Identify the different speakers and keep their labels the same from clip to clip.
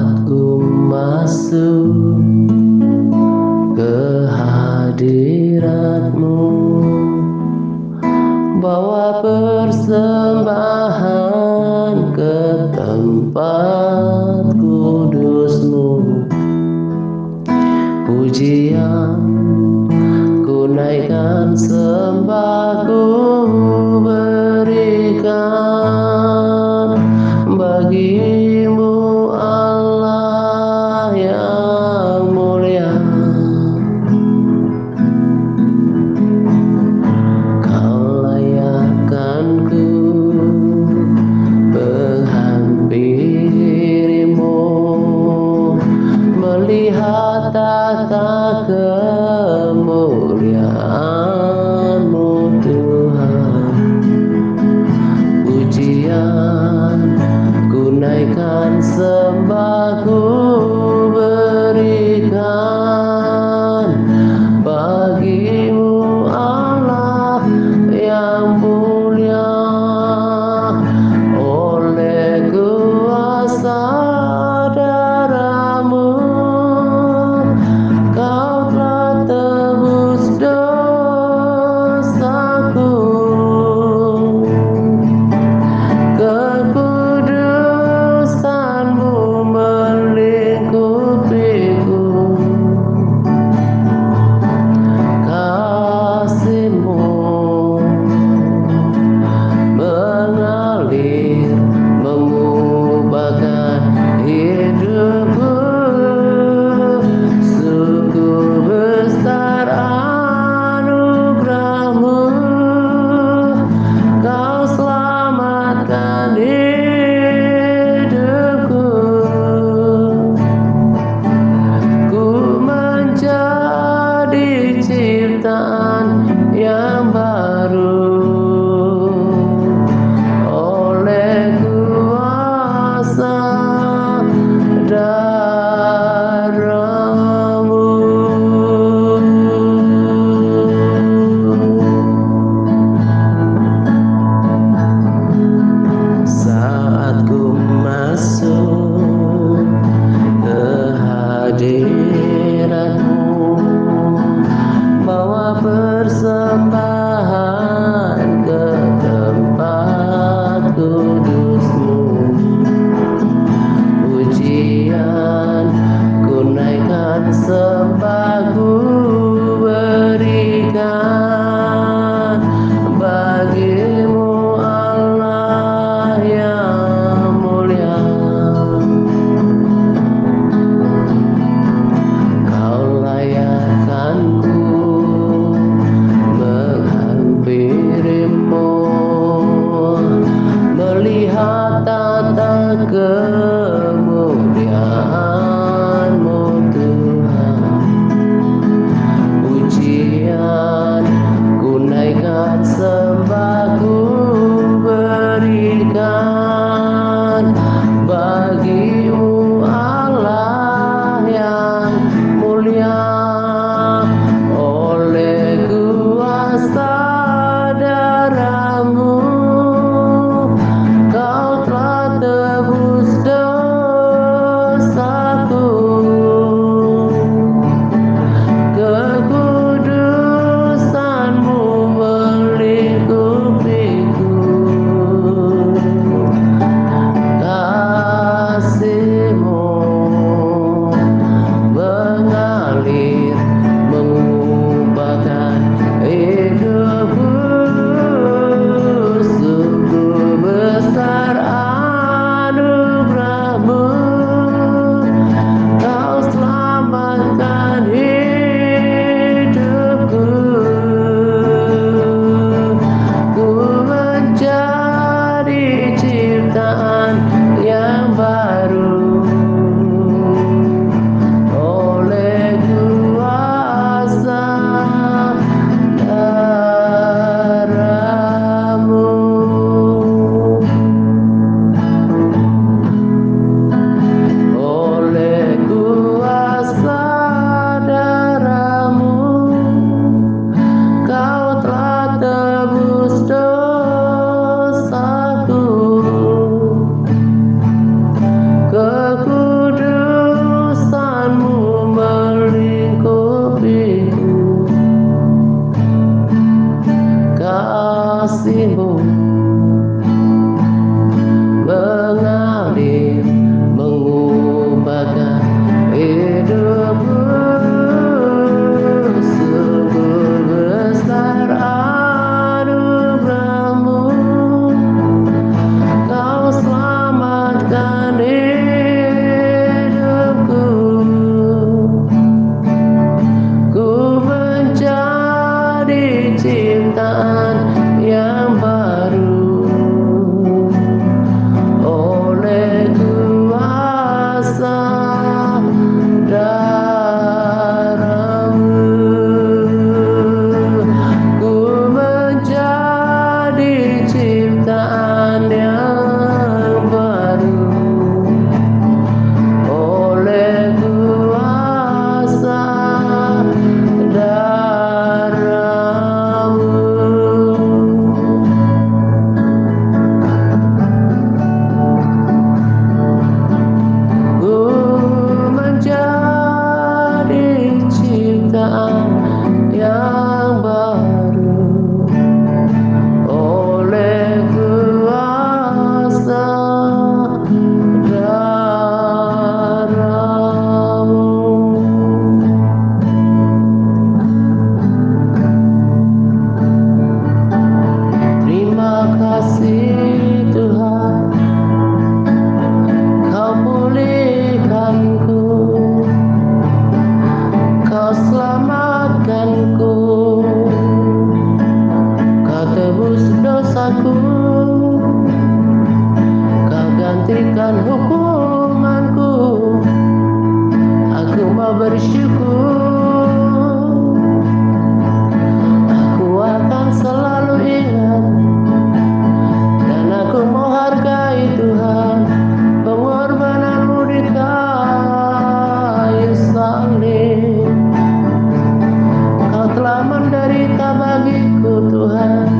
Speaker 1: Saat ku masuk ke hadirat-Mu, bawa persembahan ke tempat kudus-Mu. Pujian ku naikkan, sembah ku berikan bagi-Mu, Allah yang mulia. Kau layakkan-Ku menghampiri-Mu, melihat tata kemuliaan-Mu Tuhan. Pujian ku naikkan, sembah ku berikan bagi-Mu, Allah yang mulia. Oleh kuasa darah-Mu, Kau telah tebus dosaku. Kekudusan-Mu melingkupiku, kasih-Mu mengalir mengubahkan hidupku. Sungguh besar anugerah-Mu, Kau selamatkan hidupku. Ku menjadi ciptaan yang baru oleh kuasa darah-Mu. Saat ku masuk ke hadirat-Mu, bawa persembahan ke tempat kudus-Mu. Pujian ku naikkan, sembah ku berikan bagi-Mu, Allah yang mulia. Kau layakkan-Ku menghampiri-Mu, melihat tata kemuliaan-Mu Tuhan. Pujian ku naikkan, sembah ku berikan bagi-Mu, Allah yang mulia. Oleh kuasa darah-Mu, Kau telah tebus dosa bersyukur. Aku akan selalu ingat dan aku menghargai Tuhan, pengorbananmu di kayu salib. Engkau telah menderita bagiku Tuhan,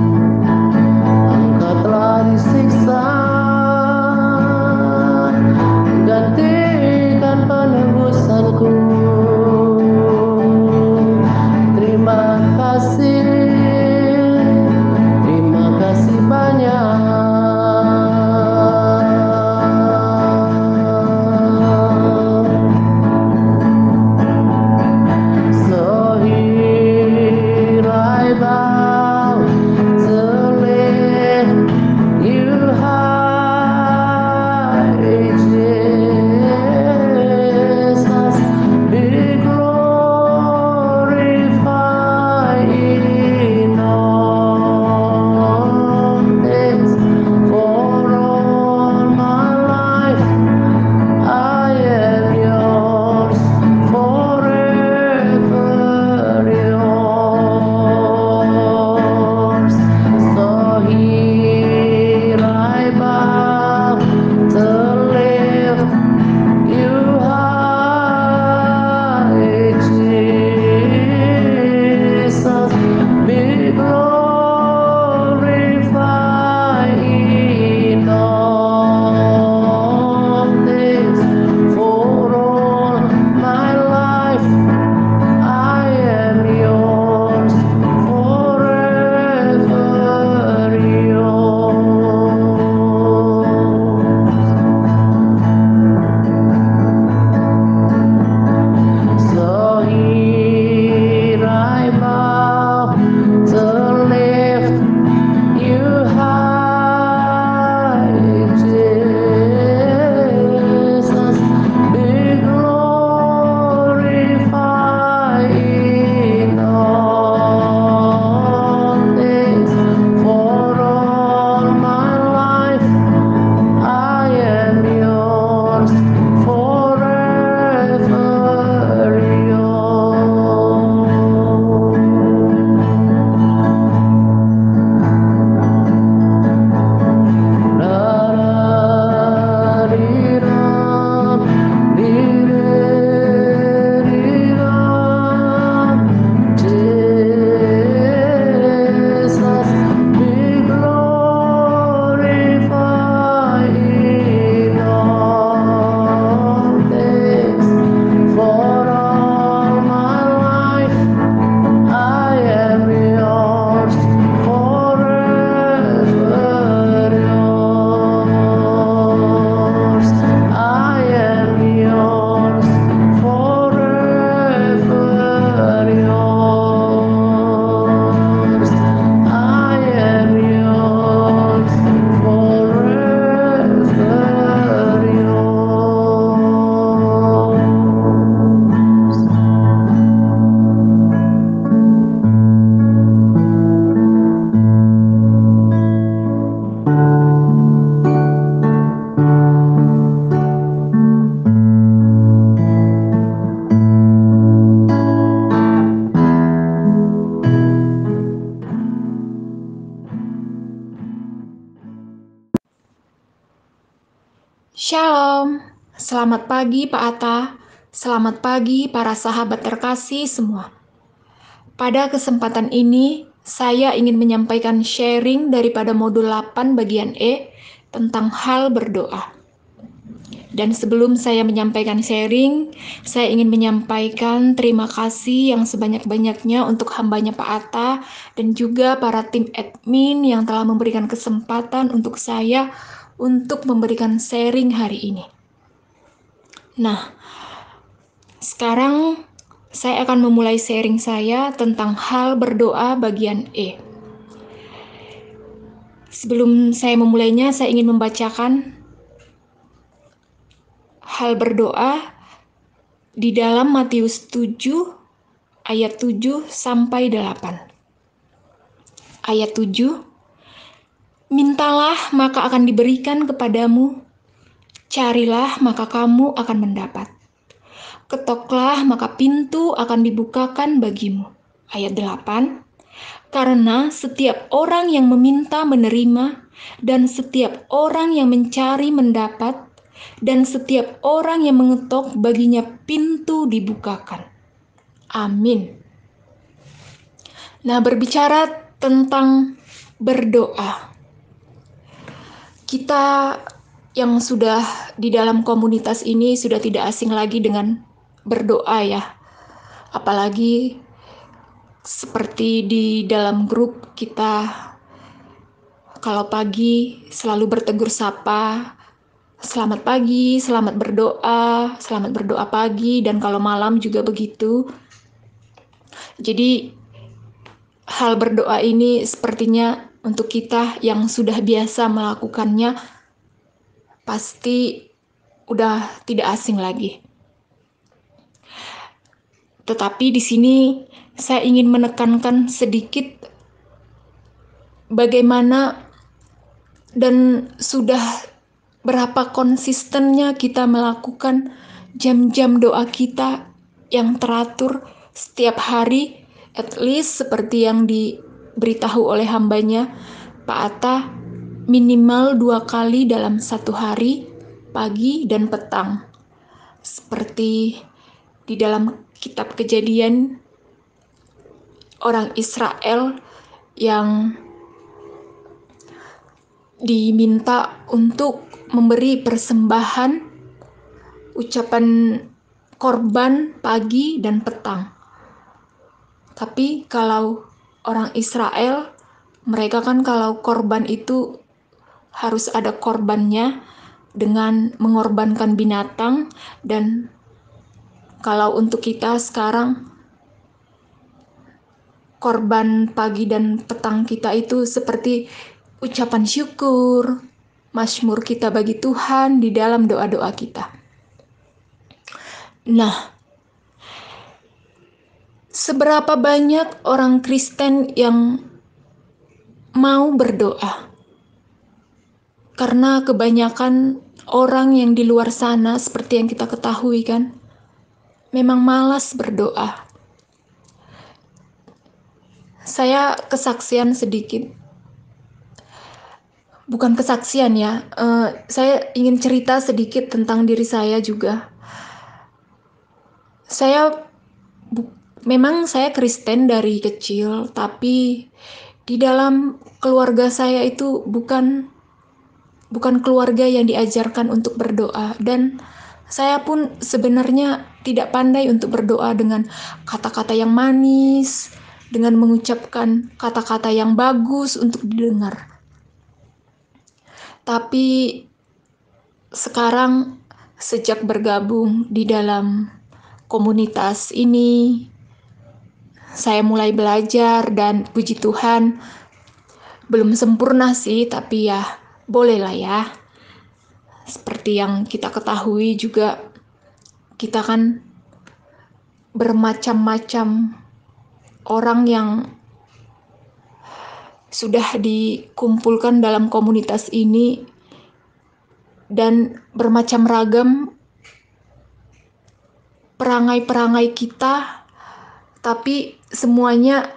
Speaker 1: Engkau telah disiksa, gantikan penebusanku. Terima kasih banyak. So here I bow to lift you high, Jesus, be glorified in all things. For all my life I am yours, forever yours. So here I bow to lift you high, Jesus, be glorified in all things. For all my life I am yours, forever yours. So here I bow to lift you high, Jesus, be glorified in all things. For all my life I am yours, forever Jesus, be glorified in all things. For all my life I am yours, forever yours. I am yours, forever yours. I am yours, forever yours.
Speaker 2: Shalom, selamat pagi Pak Atta, selamat pagi para sahabat terkasih semua. Pada kesempatan ini, saya ingin menyampaikan sharing daripada modul 8 bagian E tentang hal berdoa. Dan sebelum saya menyampaikan sharing, saya ingin menyampaikan terima kasih yang sebanyak-banyaknya untuk hambanya Pak Atta dan juga para tim admin yang telah memberikan kesempatan untuk saya untuk memberikan sharing hari ini. Nah, sekarang saya akan memulai sharing saya tentang hal berdoa bagian E. Sebelum saya memulainya, saya ingin membacakan hal berdoa di dalam Matius 7 ayat 7 sampai 8. Ayat 7, mintalah maka akan diberikan kepadamu, carilah maka kamu akan mendapat, Ketoklah maka pintu akan dibukakan bagimu. Ayat 8. Karena setiap orang yang meminta menerima, dan setiap orang yang mencari mendapat, dan setiap orang yang mengetok baginya pintu dibukakan. Amin. Nah, berbicara tentang berdoa. Kita yang sudah di dalam komunitas ini sudah tidak asing lagi dengan berdoa ya. Apalagi seperti di dalam grup kita, kalau pagi selalu bertegur sapa, selamat pagi, selamat berdoa pagi, dan kalau malam juga begitu. Jadi hal berdoa ini sepertinya untuk kita yang sudah biasa melakukannya pasti udah tidak asing lagi. Tetapi di sini saya ingin menekankan sedikit bagaimana dan sudah berapa konsistennya kita melakukan jam-jam doa kita yang teratur setiap hari, at least seperti yang diberitahu oleh hambanya Pak Atta, minimal 2 kali dalam 1 hari, pagi dan petang. Seperti di dalam kitab Kejadian, orang Israel yang diminta untuk memberi persembahan ucapan korban pagi dan petang. Tapi kalau orang Israel, mereka kan kalau korban itu harus ada korbannya dengan mengorbankan binatang, dan kalau untuk kita sekarang korban pagi dan petang kita itu seperti ucapan syukur, mazmur kita bagi Tuhan di dalam doa-doa kita. Nah, seberapa banyak orang Kristen yang mau berdoa? Karena kebanyakan orang yang di luar sana, seperti yang kita ketahui kan, memang malas berdoa. Saya kesaksian sedikit. Bukan kesaksian ya, saya ingin cerita sedikit tentang diri saya juga. Memang saya Kristen dari kecil, tapi di dalam keluarga saya itu bukan keluarga yang diajarkan untuk berdoa, dan saya pun sebenarnya tidak pandai untuk berdoa dengan kata-kata yang manis, dengan mengucapkan kata-kata yang bagus untuk didengar. Tapi sekarang sejak bergabung di dalam komunitas ini, saya mulai belajar, dan puji Tuhan belum sempurna sih, tapi ya bolehlah ya. Seperti yang kita ketahui juga, kita kan bermacam-macam orang yang sudah dikumpulkan dalam komunitas ini, dan bermacam ragam perangai-perangai kita, tapi semuanya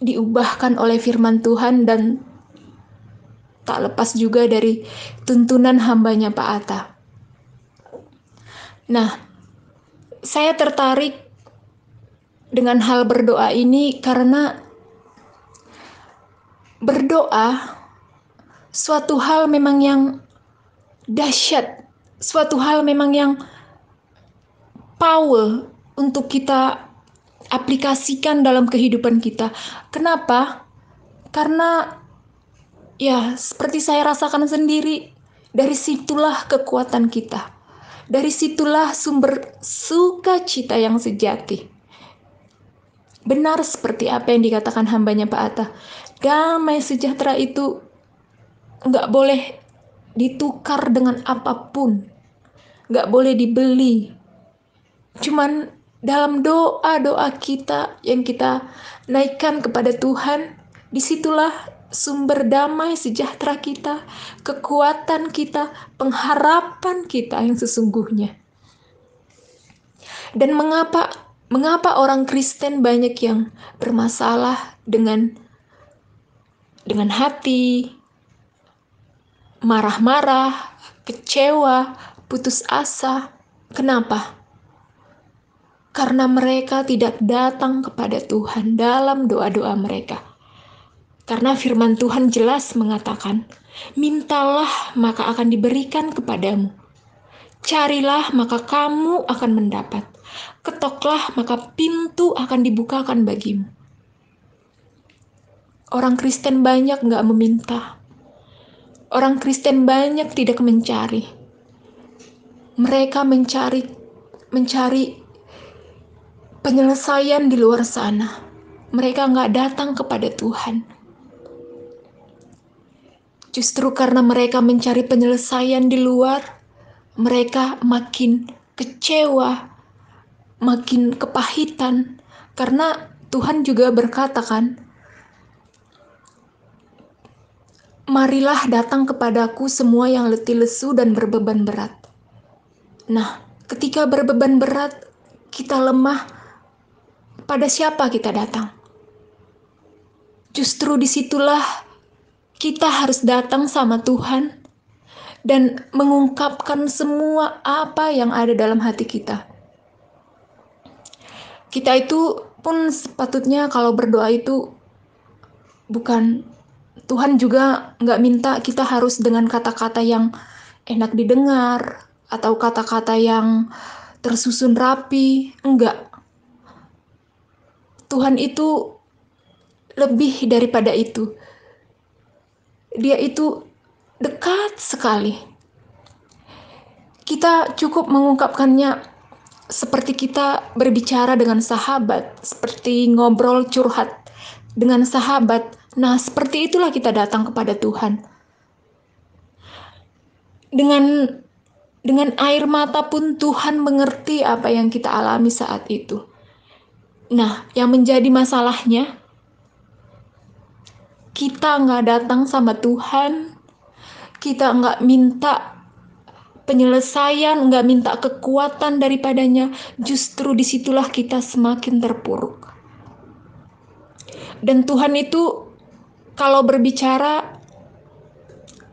Speaker 2: diubahkan oleh firman Tuhan dan tak lepas juga dari tuntunan hambanya Pak Atta. Nah, saya tertarik dengan hal berdoa ini karena berdoa suatu hal memang yang dahsyat, suatu hal memang yang power untuk kita aplikasikan dalam kehidupan kita. Kenapa? Karena ya seperti saya rasakan sendiri, dari situlah kekuatan kita. Dari situlah sumber sukacita yang sejati. Benar seperti apa yang dikatakan hambanya Pak Atta. Damai sejahtera itu nggak boleh ditukar dengan apapun. Nggak boleh dibeli. Cuman dalam doa-doa kita yang kita naikkan kepada Tuhan, disitulah sumber damai sejahtera kita, kekuatan kita, pengharapan kita yang sesungguhnya. Dan mengapa orang Kristen banyak yang bermasalah dengan hati, marah-marah, kecewa, putus asa? Kenapa? Karena mereka tidak datang kepada Tuhan dalam doa-doa mereka. Karena firman Tuhan jelas mengatakan, mintalah maka akan diberikan kepadamu. Carilah maka kamu akan mendapat. Ketoklah maka pintu akan dibukakan bagimu. Orang Kristen banyak nggak meminta. Orang Kristen banyak tidak mencari. Mereka mencari penyelesaian di luar sana. Mereka nggak datang kepada Tuhan. Justru karena mereka mencari penyelesaian di luar, mereka makin kecewa, makin kepahitan. Karena Tuhan juga berkata kan, marilah datang kepadaku semua yang letih lesu dan berbeban berat. Nah, ketika berbeban berat, kita lemah, pada siapa kita datang? Justru disitulah kita harus datang sama Tuhan dan mengungkapkan semua apa yang ada dalam hati kita. Kita itu pun sepatutnya kalau berdoa itu bukan, Tuhan juga nggak minta kita harus dengan kata-kata yang enak didengar atau kata-kata yang tersusun rapi. Enggak. Tuhan itu lebih daripada itu. Dia itu dekat sekali. Kita cukup mengungkapkannya seperti kita berbicara dengan sahabat, seperti ngobrol curhat dengan sahabat. Nah, seperti itulah kita datang kepada Tuhan. Dengan air mata pun Tuhan mengerti apa yang kita alami saat itu. Nah, yang menjadi masalahnya, kita nggak datang sama Tuhan, kita nggak minta penyelesaian, nggak minta kekuatan daripadanya, justru disitulah kita semakin terpuruk. Dan Tuhan itu kalau berbicara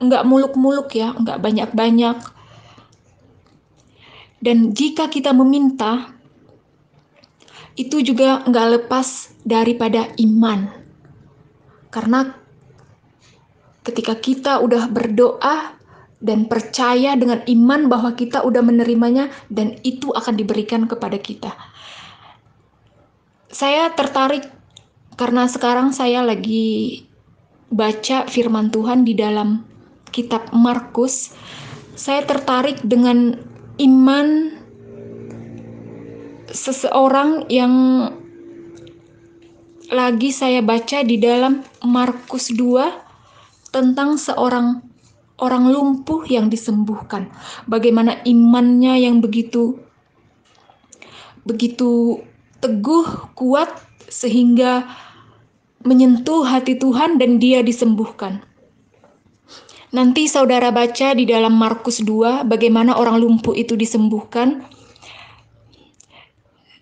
Speaker 2: nggak muluk-muluk ya, nggak banyak-banyak. Dan jika kita meminta, itu juga nggak lepas daripada iman. Karena ketika kita udah berdoa dan percaya dengan iman bahwa kita udah menerimanya dan itu akan diberikan kepada kita. Saya tertarik karena sekarang saya lagi baca firman Tuhan di dalam kitab Markus. Saya tertarik dengan iman seseorang yang lagi saya baca di dalam Markus 2 tentang seorang orang lumpuh yang disembuhkan. Bagaimana imannya yang begitu teguh, kuat sehingga menyentuh hati Tuhan dan dia disembuhkan. Nanti saudara baca di dalam Markus 2 bagaimana orang lumpuh itu disembuhkan.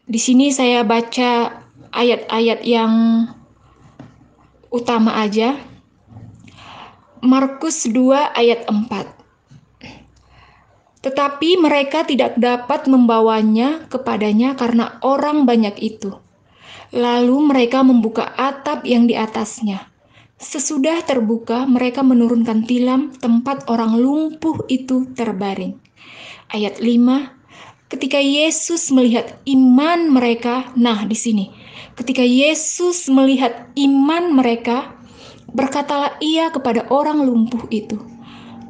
Speaker 2: Di sini saya baca ayat-ayat yang utama aja. Markus 2 ayat 4. Tetapi mereka tidak dapat membawanya kepadanya karena orang banyak itu. Lalu mereka membuka atap yang di atasnya. Sesudah terbuka, mereka menurunkan tilam tempat orang lumpuh itu terbaring. Ayat 5. Ketika Yesus melihat iman mereka, nah di sini, ketika Yesus melihat iman mereka, berkatalah ia kepada orang lumpuh itu,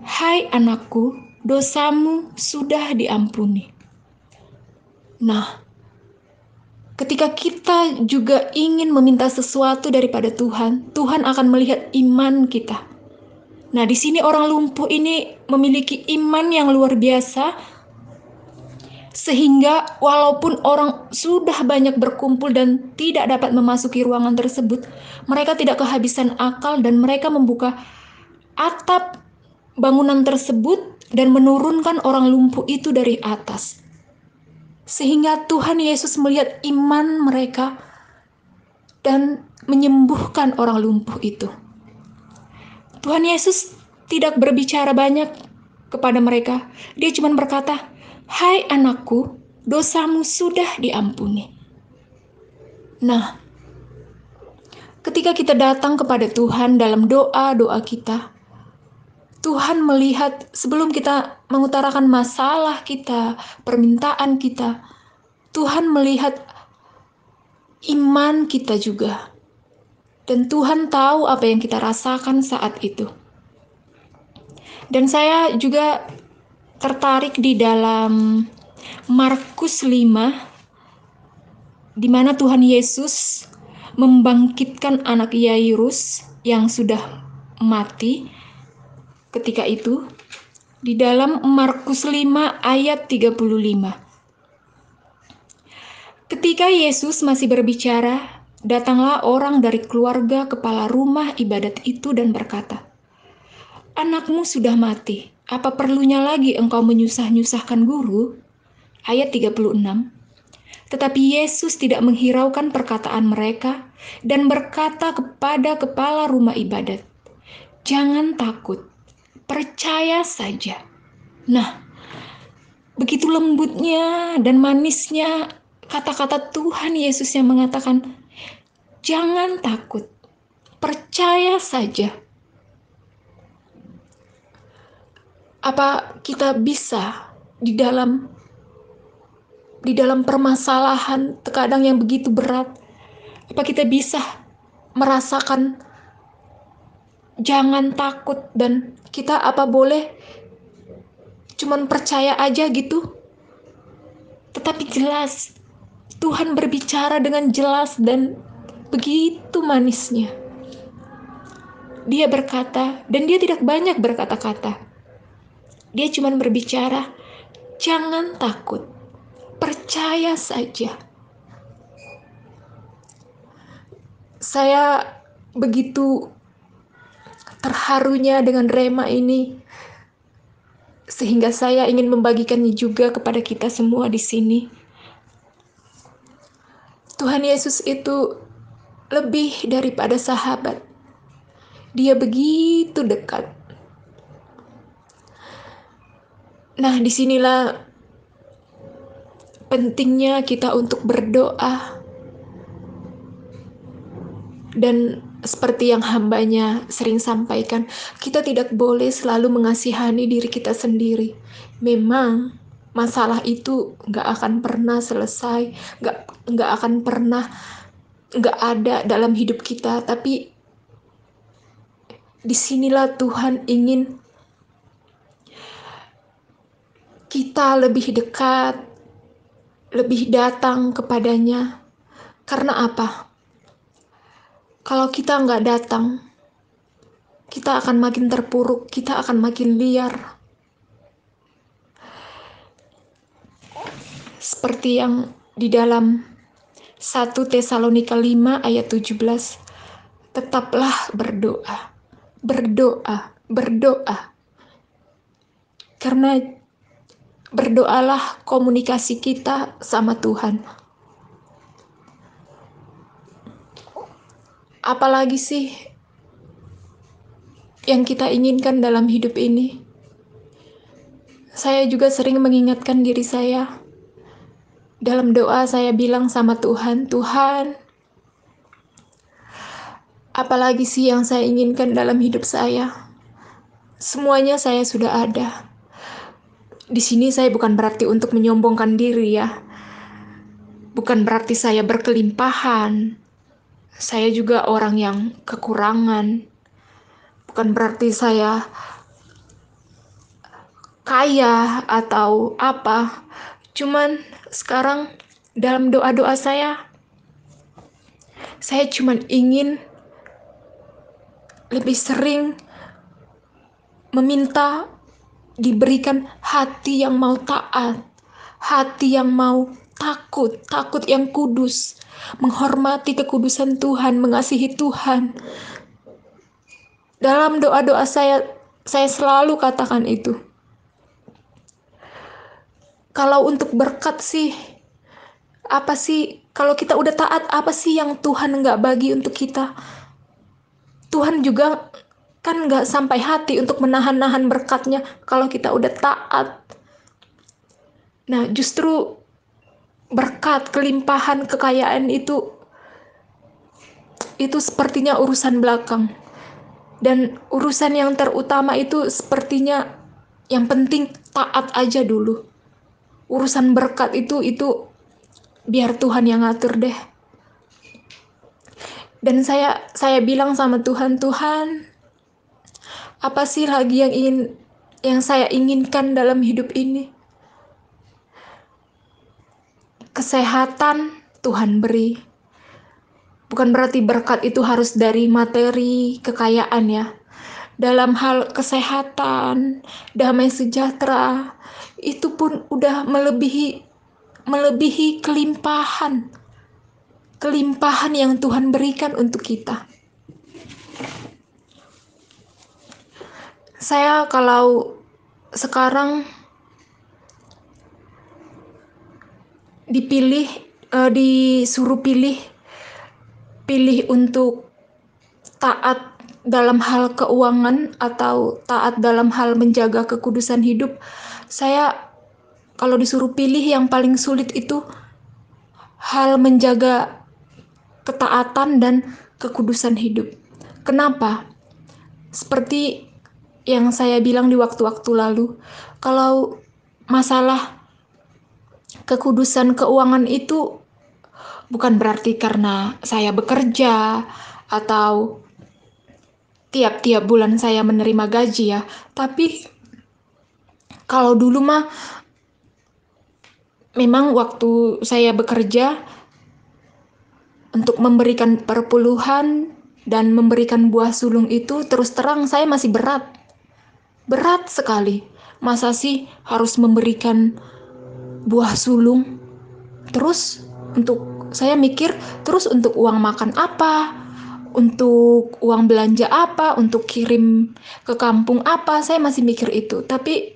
Speaker 2: "Hai anakku, dosamu sudah diampuni." Nah, ketika kita juga ingin meminta sesuatu daripada Tuhan, Tuhan akan melihat iman kita. Nah, di sini orang lumpuh ini memiliki iman yang luar biasa, sehingga walaupun orang sudah banyak berkumpul dan tidak dapat memasuki ruangan tersebut, mereka tidak kehabisan akal dan mereka membuka atap bangunan tersebut dan menurunkan orang lumpuh itu dari atas. sehingga Tuhan Yesus melihat iman mereka dan menyembuhkan orang lumpuh itu. Tuhan Yesus tidak berbicara banyak kepada mereka. Dia cuma berkata, "Hai anakku, dosamu sudah diampuni." Nah, ketika kita datang kepada Tuhan dalam doa-doa kita, Tuhan melihat sebelum kita mengutarakan masalah kita, permintaan kita, Tuhan melihat iman kita juga. Dan Tuhan tahu apa yang kita rasakan saat itu. Dan saya juga tertarik di dalam Markus 5, di mana Tuhan Yesus membangkitkan anak Yairus yang sudah mati ketika itu. Di dalam Markus 5 ayat 35. Ketika Yesus masih berbicara, datanglah orang dari keluarga kepala rumah ibadat itu dan berkata, "Anakmu sudah mati, apa perlunya lagi engkau menyusah-nyusahkan guru?" Ayat 36. Tetapi Yesus tidak menghiraukan perkataan mereka dan berkata kepada kepala rumah ibadat, "Jangan takut, percaya saja." Nah, begitu lembutnya dan manisnya kata-kata Tuhan Yesus yang mengatakan, "Jangan takut, percaya saja." Apa kita bisa di dalam permasalahan terkadang yang begitu berat, apa kita bisa merasakan jangan takut dan kita apa boleh cuman percaya aja gitu? Tetapi jelas Tuhan berbicara dengan jelas dan begitu manisnya. Dia berkata, dan dia tidak banyak berkata-kata. Dia cuma berbicara, "Jangan takut, percaya saja." Saya begitu terharunya dengan rema ini, sehingga saya ingin membagikannya juga kepada kita semua di sini. Tuhan Yesus itu lebih daripada sahabat. Dia begitu dekat. Nah, disinilah pentingnya kita untuk berdoa. Dan seperti yang hambanya sering sampaikan, kita tidak boleh selalu mengasihani diri kita sendiri. Memang masalah itu gak akan pernah selesai, gak akan pernah gak ada dalam hidup kita. Tapi disinilah Tuhan ingin kita lebih dekat, lebih datang kepadanya. Karena apa? Kalau kita nggak datang, kita akan makin terpuruk, kita akan makin liar. Seperti yang di dalam 1 Tesalonika 5 ayat 17, tetaplah berdoa, berdoa, berdoa. Karena berdoalah komunikasi kita sama Tuhan. Apalagi sih yang kita inginkan dalam hidup ini? Saya juga sering mengingatkan diri saya. Dalam doa saya bilang sama Tuhan, "Tuhan, apalagi sih yang saya inginkan dalam hidup saya? Semuanya saya sudah ada." Di sini saya bukan berarti untuk menyombongkan diri ya. Bukan berarti saya berkelimpahan. Saya juga orang yang kekurangan. Bukan berarti saya kaya atau apa. Cuman sekarang dalam doa-doa saya cuman ingin lebih sering meminta diberikan hati yang mau taat, hati yang mau takut yang kudus, menghormati kekudusan Tuhan, mengasihi Tuhan. Dalam doa-doa saya selalu katakan itu. Kalau untuk berkat sih, Apa sih, kalau kita udah taat, apa sih yang Tuhan nggak bagi untuk kita? Tuhan juga kan nggak sampai hati untuk menahan-nahan berkatnya kalau kita udah taat. Nah, justru berkat, kelimpahan, kekayaan itu sepertinya urusan belakang. Dan urusan yang terutama itu sepertinya yang penting taat aja dulu. Urusan berkat itu biar Tuhan yang ngatur deh. Dan saya bilang sama Tuhan, Tuhan, apa sih lagi yang saya inginkan dalam hidup ini? Kesehatan Tuhan beri. Bukan berarti berkat itu harus dari materi, kekayaan ya. Dalam hal kesehatan, damai sejahtera, itu pun udah melebihi kelimpahan. Kelimpahan yang Tuhan berikan untuk kita. Saya kalau sekarang disuruh pilih untuk taat dalam hal keuangan atau taat dalam hal menjaga kekudusan hidup, saya kalau disuruh pilih yang paling sulit itu hal menjaga ketaatan dan kekudusan hidup. Kenapa? Seperti yang saya bilang di waktu-waktu lalu, kalau masalah kekudusan keuangan itu bukan berarti karena saya bekerja atau tiap-tiap bulan saya menerima gaji ya, tapi kalau dulu mah memang waktu saya bekerja untuk memberikan perpuluhan dan memberikan buah sulung itu terus terang saya masih berat sekali. Masa sih harus memberikan buah sulung? Terus saya mikir, terus untuk uang makan apa? Untuk uang belanja apa? Untuk kirim ke kampung apa? Saya masih mikir itu. Tapi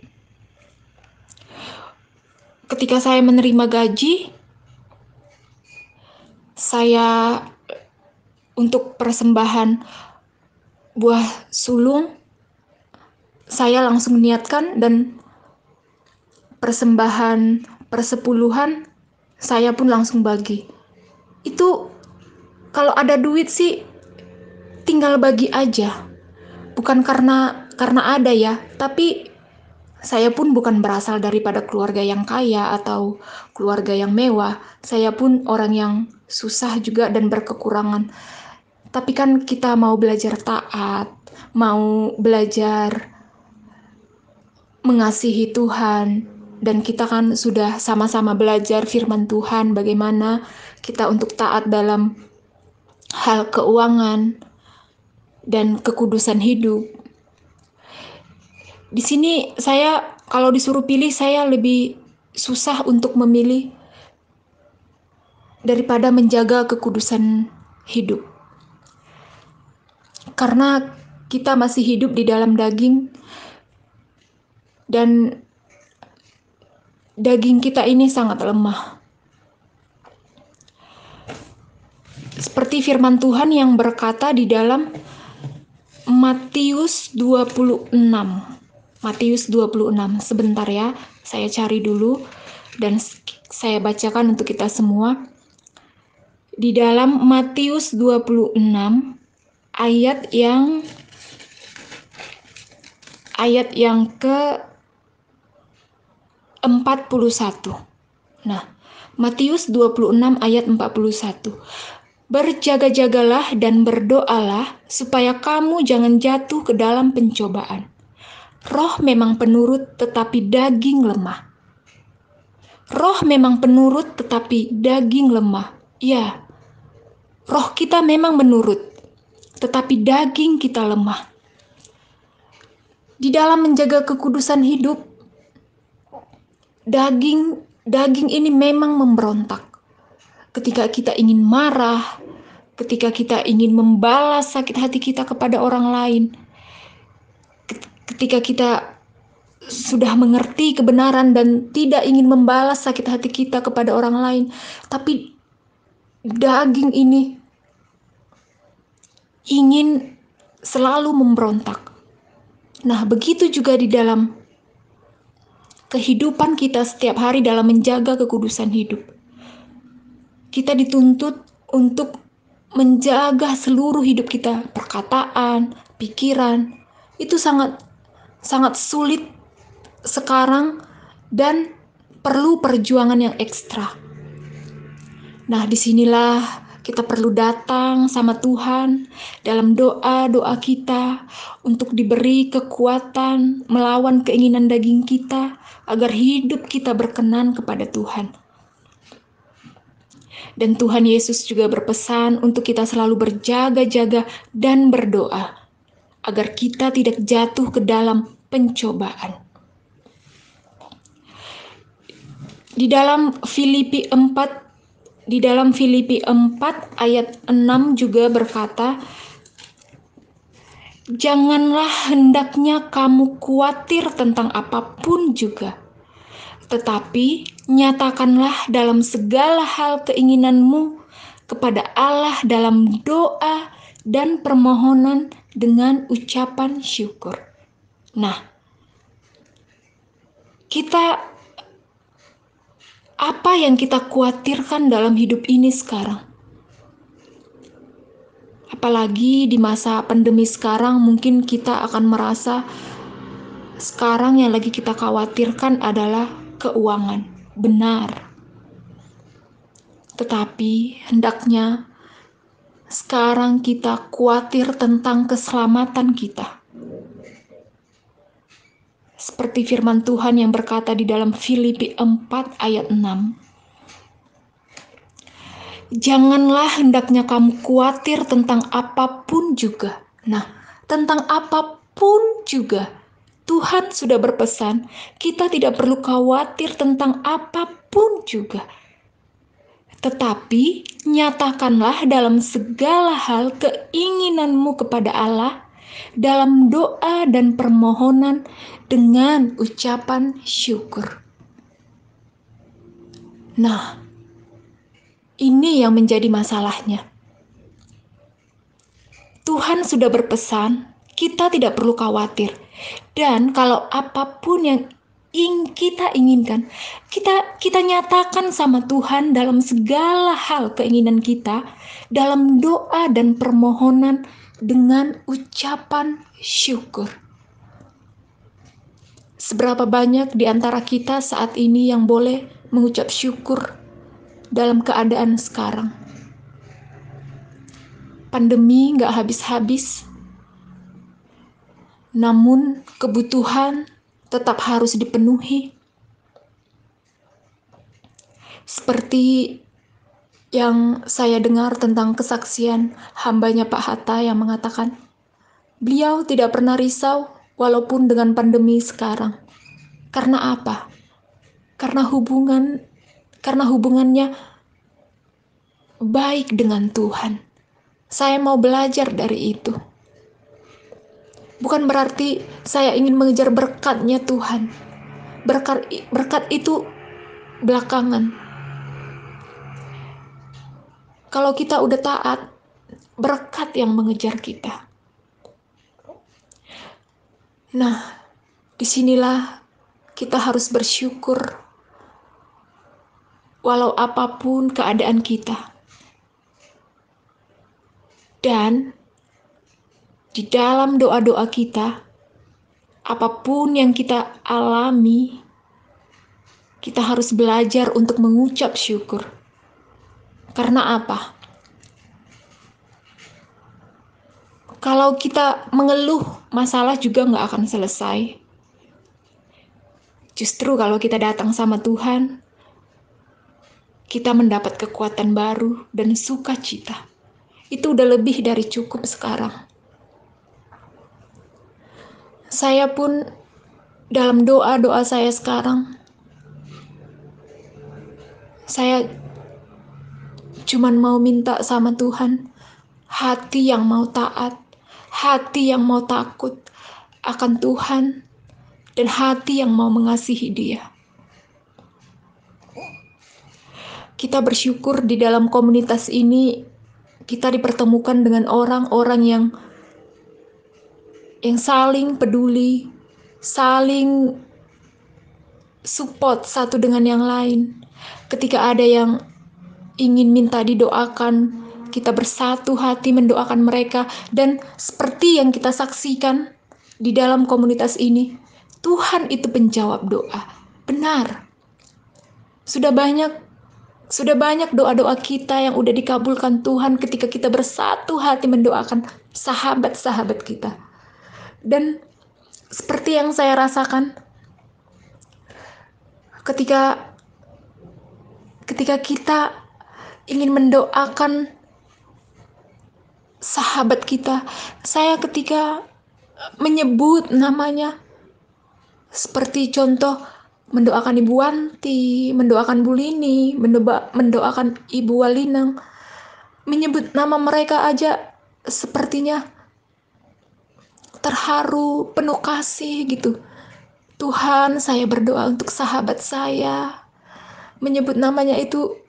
Speaker 2: ketika saya menerima gaji, saya untuk persembahan buah sulung, saya langsung niatkan, dan persembahan persepuluhan saya pun langsung bagi. Itu kalau ada duit sih tinggal bagi aja. Bukan karena ada ya, tapi saya pun bukan berasal daripada keluarga yang kaya atau keluarga yang mewah. Saya pun orang yang susah juga dan berkekurangan. Tapi kan kita mau belajar taat, mau belajar mengasihi Tuhan, dan kita kan sudah sama-sama belajar firman Tuhan bagaimana kita untuk taat dalam hal keuangan dan kekudusan hidup. Di sini saya kalau disuruh pilih, saya lebih susah untuk memilih daripada menjaga kekudusan hidup. Karena kita masih hidup di dalam daging, dan daging kita ini sangat lemah. Seperti firman Tuhan yang berkata di dalam Matius 26. Matius 26. Sebentar ya, saya cari dulu dan saya bacakan untuk kita semua. Di dalam Matius 26 ayat yang ke 41. Nah, Matius 26 ayat 41. Berjaga-jagalah dan berdoalah supaya kamu jangan jatuh ke dalam pencobaan. Roh memang penurut tetapi daging lemah. Roh memang penurut tetapi daging lemah. Ya, roh kita memang menurut, tetapi daging kita lemah. Di dalam menjaga kekudusan hidup, daging ini memang memberontak. Ketika kita ingin marah, ketika kita ingin membalas sakit hati kita kepada orang lain, ketika kita sudah mengerti kebenaran dan tidak ingin membalas sakit hati kita kepada orang lain, tapi daging ini ingin selalu memberontak. Nah, begitu juga di dalam kehidupan kita setiap hari dalam menjaga kekudusan hidup. Kita dituntut untuk menjaga seluruh hidup kita, perkataan, pikiran. Itu sangat sulit sekarang dan perlu perjuangan yang ekstra. Nah, disinilah kita perlu datang sama Tuhan dalam doa-doa kita untuk diberi kekuatan melawan keinginan daging kita agar hidup kita berkenan kepada Tuhan. Dan Tuhan Yesus juga berpesan untuk kita selalu berjaga-jaga dan berdoa agar kita tidak jatuh ke dalam pencobaan. Di dalam Filipi 4 ayat 6 juga berkata, "Janganlah hendaknya kamu khawatir tentang apapun juga, tetapi nyatakanlah dalam segala hal keinginanmu kepada Allah dalam doa dan permohonan dengan ucapan syukur." Nah, apa yang kita khawatirkan dalam hidup ini sekarang? Apalagi di masa pandemi sekarang, mungkin kita akan merasa sekarang yang lagi kita khawatirkan adalah keuangan. Benar. Tetapi hendaknya sekarang kita khawatir tentang keselamatan kita. Seperti firman Tuhan yang berkata di dalam Filipi 4 ayat 6. Janganlah hendaknya kamu khawatir tentang apapun juga. Nah, tentang apapun juga. Tuhan sudah berpesan, kita tidak perlu khawatir tentang apapun juga. Tetapi nyatakanlah dalam segala hal keinginanmu kepada Allah dalam doa dan permohonan dengan ucapan syukur. Nah, ini yang menjadi masalahnya. Tuhan sudah berpesan, kita tidak perlu khawatir. Dan kalau apapun yang kita inginkan, kita nyatakan sama Tuhan dalam segala hal keinginan kita, dalam doa dan permohonan dengan ucapan syukur. Seberapa banyak di antara kita saat ini yang boleh mengucap syukur dalam keadaan sekarang? Pandemi gak habis-habis, namun kebutuhan tetap harus dipenuhi. Seperti yang saya dengar tentang kesaksian hambanya Pak Hatta yang mengatakan, beliau tidak pernah risau walaupun dengan pandemi sekarang. Karena apa? Karena hubungannya baik dengan Tuhan. Saya mau belajar dari itu. Bukan berarti saya ingin mengejar berkatnya Tuhan. Berkat itu belakangan. Kalau kita udah taat, berkat yang mengejar kita. Nah, disinilah kita harus bersyukur walau apapun keadaan kita. Dan di dalam doa-doa kita, apapun yang kita alami, kita harus belajar untuk mengucap syukur. Karena apa? Kalau kita mengeluh, masalah juga nggak akan selesai. Justru kalau kita datang sama Tuhan, kita mendapat kekuatan baru dan sukacita. Itu udah lebih dari cukup sekarang. Saya pun dalam doa-doa saya sekarang, saya cuman mau minta sama Tuhan, hati yang mau taat, hati yang mau takut akan Tuhan, dan hati yang mau mengasihi Dia. Kita bersyukur di dalam komunitas ini kita dipertemukan dengan orang-orang yang saling peduli, saling support satu dengan yang lain. Ketika ada yang ingin minta didoakan, kita bersatu hati mendoakan mereka. Dan seperti yang kita saksikan di dalam komunitas ini, Tuhan itu penjawab doa. Benar. Sudah banyak doa-doa kita yang udah dikabulkan Tuhan ketika kita bersatu hati mendoakan sahabat-sahabat kita. Dan seperti yang saya rasakan ketika kita ingin mendoakan sahabat kita, saya ketika menyebut namanya, seperti contoh mendoakan Ibu Wanti, mendoakan Bu Lini, mendoakan Ibu Walinang, menyebut nama mereka aja sepertinya terharu, penuh kasih gitu. Tuhan, saya berdoa untuk sahabat saya. Menyebut namanya itu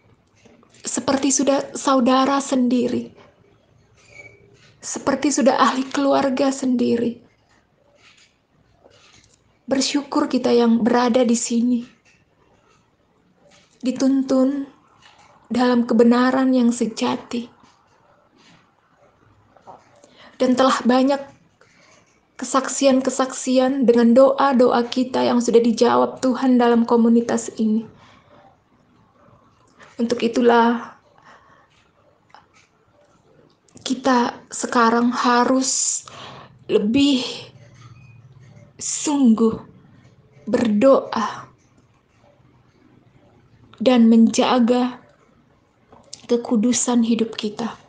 Speaker 2: seperti sudah saudara sendiri. Seperti sudah ahli keluarga sendiri. Bersyukur kita yang berada di sini. Dituntun dalam kebenaran yang sejati. Dan telah banyak kesaksian-kesaksian dengan doa-doa kita yang sudah dijawab Tuhan dalam komunitas ini. Untuk itulah kita sekarang harus lebih sungguh berdoa dan menjaga kekudusan hidup kita.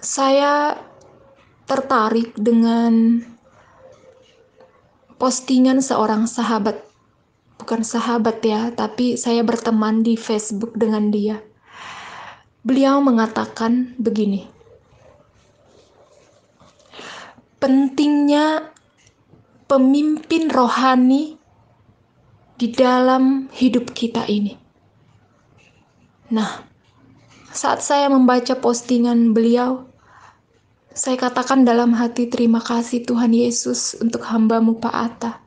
Speaker 2: Saya tertarik dengan postingan seorang sahabat, bukan sahabat ya, tapi saya berteman di Facebook dengan dia. Beliau mengatakan begini, pentingnya pemimpin rohani di dalam hidup kita ini. Nah, saat saya membaca postingan beliau, saya katakan dalam hati, terima kasih Tuhan Yesus untuk hamba-Mu Pak Atta.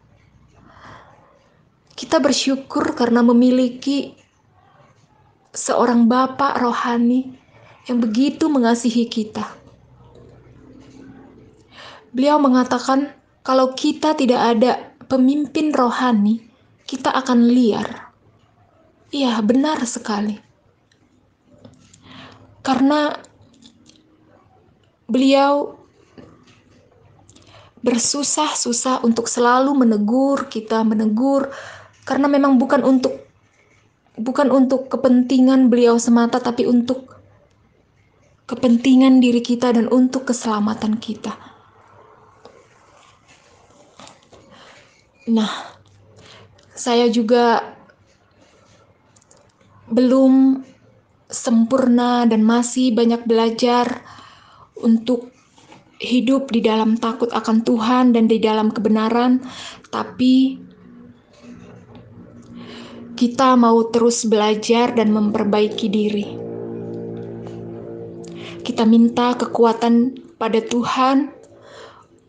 Speaker 2: Kita bersyukur karena memiliki seorang Bapak rohani yang begitu mengasihi kita. Beliau mengatakan, kalau kita tidak ada pemimpin rohani, kita akan liar. Iya, benar sekali. Karena beliau bersusah-susah untuk selalu menegur kita, karena memang bukan untuk kepentingan beliau semata, tapi untuk kepentingan diri kita dan untuk keselamatan kita. Nah, saya juga belum sempurna dan masih banyak belajar untuk hidup di dalam takut akan Tuhan dan di dalam kebenaran, tapi kita mau terus belajar dan memperbaiki diri. Kita minta kekuatan pada Tuhan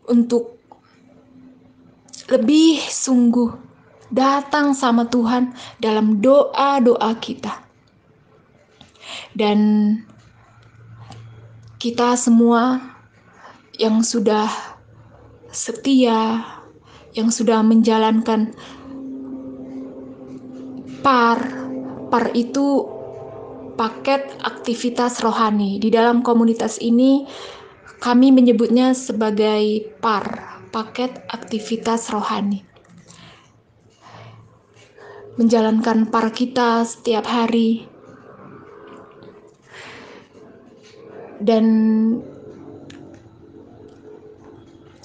Speaker 2: untuk lebih sungguh datang sama Tuhan dalam doa-doa kita. Dan kita semua yang sudah setia, yang sudah menjalankan PAR itu paket aktivitas rohani. Di dalam komunitas ini kami menyebutnya sebagai PAR, paket aktivitas rohani. Menjalankan PAR kita setiap hari. Dan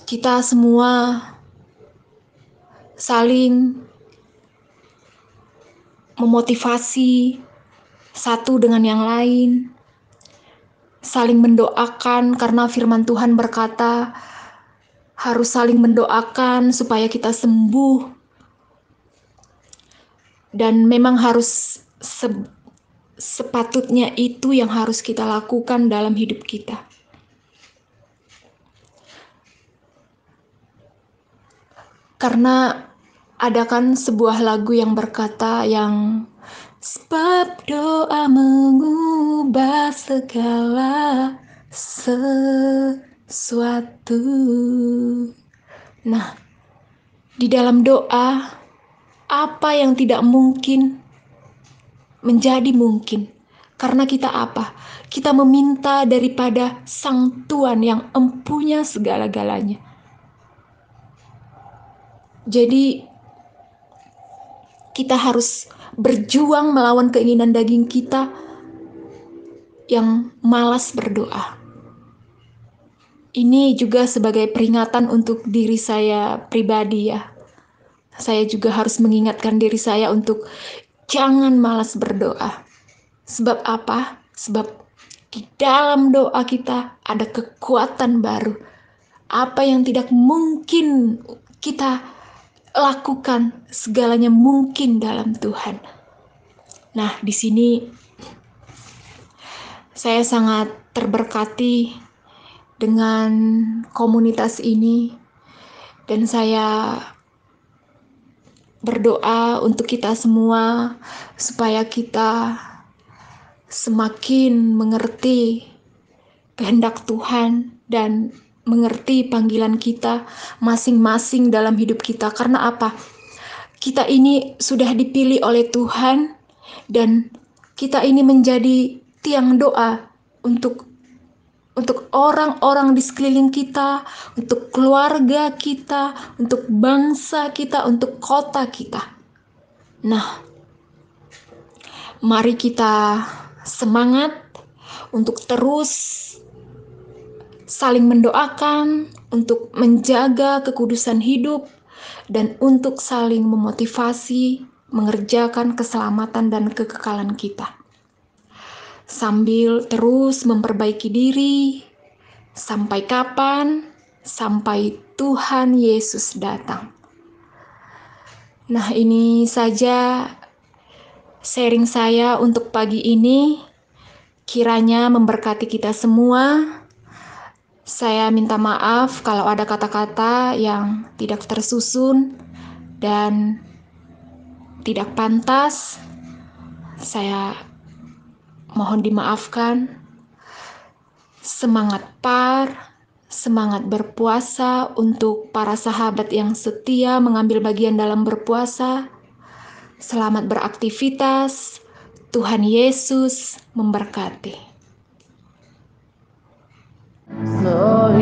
Speaker 2: kita semua saling memotivasi satu dengan yang lain, saling mendoakan karena firman Tuhan berkata, harus saling mendoakan supaya kita sembuh. Dan memang harus sepatutnya itu yang harus kita lakukan dalam hidup kita. Karena ada kan sebuah lagu yang berkata yang sebab doa mengubah segala sesuatu. Nah, di dalam doa, apa yang tidak mungkin menjadi mungkin. Karena kita apa? Kita meminta daripada Sang Tuhan yang empunya segala-galanya. Jadi, kita harus berjuang melawan keinginan daging kita yang malas berdoa. Ini juga sebagai peringatan untuk diri saya pribadi ya. Saya juga harus mengingatkan diri saya untuk jangan malas berdoa. Sebab apa? Sebab di dalam doa kita ada kekuatan baru. Apa yang tidak mungkin kita lakukan, segalanya mungkin dalam Tuhan. Nah, di sini saya sangat terberkati dengan komunitas ini, dan saya berdoa untuk kita semua supaya kita semakin mengerti kehendak Tuhan dan mengerti panggilan kita masing-masing dalam hidup kita. Karena apa? Kita ini sudah dipilih oleh Tuhan, dan kita ini menjadi tiang doa untuk orang-orang di sekeliling kita, untuk keluarga kita, untuk bangsa kita, untuk kota kita. Nah, mari kita semangat untuk terus saling mendoakan, untuk menjaga kekudusan hidup, dan untuk saling memotivasi mengerjakan keselamatan dan kekekalan kita. Sambil terus memperbaiki diri, sampai kapan? Sampai Tuhan Yesus datang. Nah, ini saja sharing saya untuk pagi ini. Kiranya memberkati kita semua. Saya minta maaf kalau ada kata-kata yang tidak tersusun dan tidak pantas. Saya mohon dimaafkan. Semangat semangat berpuasa untuk para sahabat yang setia mengambil bagian dalam berpuasa. Selamat beraktivitas. Tuhan Yesus memberkati.
Speaker 1: So